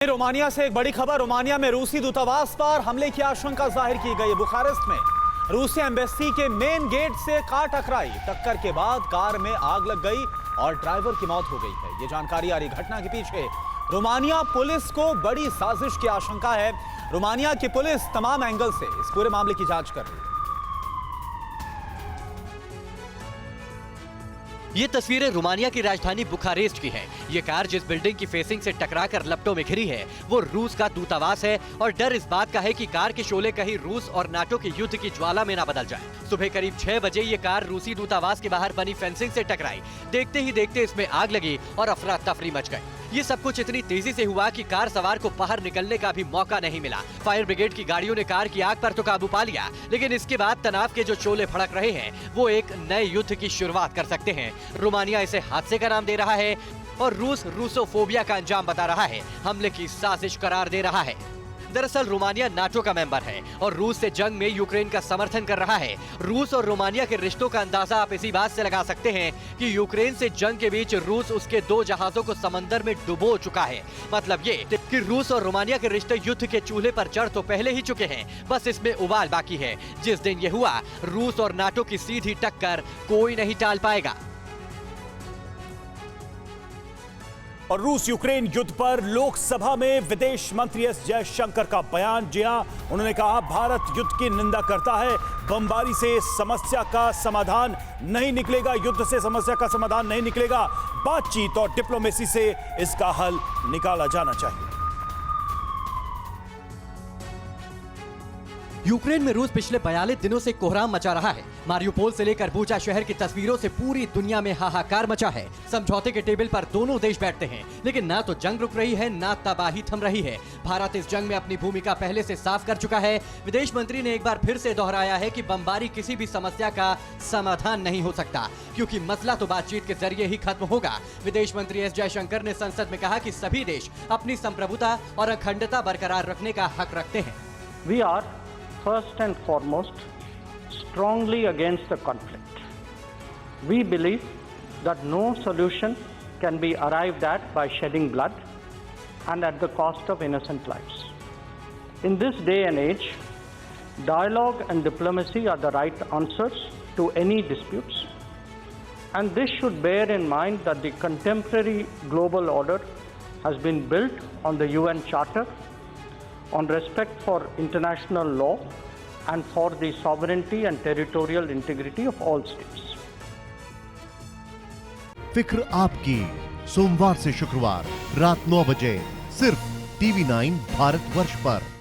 Romania से एक बड़ी खबर। रोमानिया में रूसी दूतावास पर हमले की आशंका जाहिर की गई। बुखारेस्ट में रूसी एम्बेसी के मेन गेट से कार टकराई। टक्कर के बाद कार में आग लग गई और ड्राइवर की मौत हो गई है। ये जानकारी आ रही। घटना के पीछे रोमानिया पुलिस को बड़ी साजिश की आशंका है। रोमानिया की पुलिस तमाम एंगल से इस पूरे मामले की जांच कर रही है। ये तस्वीरें रोमानिया की राजधानी बुखारेस्ट की हैं। ये कार जिस बिल्डिंग की फेसिंग से टकराकर लपटों में घिरी है वो रूस का दूतावास है और डर इस बात का है कि कार के शोले कहीं रूस और नाटो के युद्ध की ज्वाला में ना बदल जाए। सुबह करीब 6 बजे ये कार रूसी दूतावास के बाहर बनी फेंसिंग से टकराई। देखते ही देखते इसमें आग लगी और अफरा तफरी मच गई। ये सब कुछ इतनी तेजी से हुआ कि कार सवार को बाहर निकलने का भी मौका नहीं मिला। फायर ब्रिगेड की गाड़ियों ने कार की आग पर तो काबू पा लिया, लेकिन इसके बाद तनाव के जो शोले भड़क रहे हैं वो एक नए युद्ध की शुरुआत कर सकते हैं। रोमानिया इसे हादसे का नाम दे रहा है और रूस रूसोफोबिया का अंजाम बता रहा है, हमले की साजिश करार दे रहा है। दरअसल रोमानिया नाटो का मेंबर है और रूस से जंग में यूक्रेन का समर्थन कर रहा है। रूस और रोमानिया के रिश्तों का अंदाजा आप इसी बात से लगा सकते हैं कि यूक्रेन से जंग के बीच रूस उसके 2 जहाजों को समंदर में डुबो चुका है। मतलब ये कि रूस और रोमानिया के रिश्ते युद्ध के चूल्हे पर चढ़ तो पहले ही चुके हैं, बस इसमें उबाल बाकी है। जिस दिन ये हुआ, रूस और नाटो की सीधी टक्कर कोई नहीं टाल पाएगा। और रूस यूक्रेन युद्ध पर लोकसभा में विदेश मंत्री एस जयशंकर का बयान। जी हां, उन्होंने कहा भारत युद्ध की निंदा करता है। बमबारी से समस्या का समाधान नहीं निकलेगा, युद्ध से समस्या का समाधान नहीं निकलेगा। बातचीत और डिप्लोमेसी से इसका हल निकाला जाना चाहिए। यूक्रेन में रूस पिछले 42 दिनों से कोहराम मचा रहा है। मारियुपोल से लेकर बूचा शहर की तस्वीरों से पूरी दुनिया में हाहाकार मचा है। समझौते के टेबल पर दोनों देश बैठते हैं, लेकिन ना तो जंग रुक रही है, ना तबाही थम रही है। भारत इस जंग में अपनी भूमिका पहले से साफ कर चुका है। विदेश मंत्री ने एक बार फिर से दोहराया है कि बमबारी किसी भी समस्या का समाधान नहीं हो सकता, क्योंकि मसला तो बातचीत के जरिए ही खत्म होगा। विदेश मंत्री एस जयशंकर ने संसद में कहा कि सभी देश अपनी संप्रभुता और अखंडता बरकरार रखने का हक रखते हैं। We are first and foremost strongly against the conflict. We believe that no solution can be arrived at by shedding blood and at the cost of innocent lives. In this day and age, dialogue and diplomacy are the right answers to any disputes, and this should bear in mind that the contemporary global order has been built on the UN Charter, on respect for international law and for the sovereignty and territorial integrity of all states. फिक्र आपकी, सोमवार से शुक्रवार रात 9 बजे सिर्फ TV9 Bharatvarsh पर।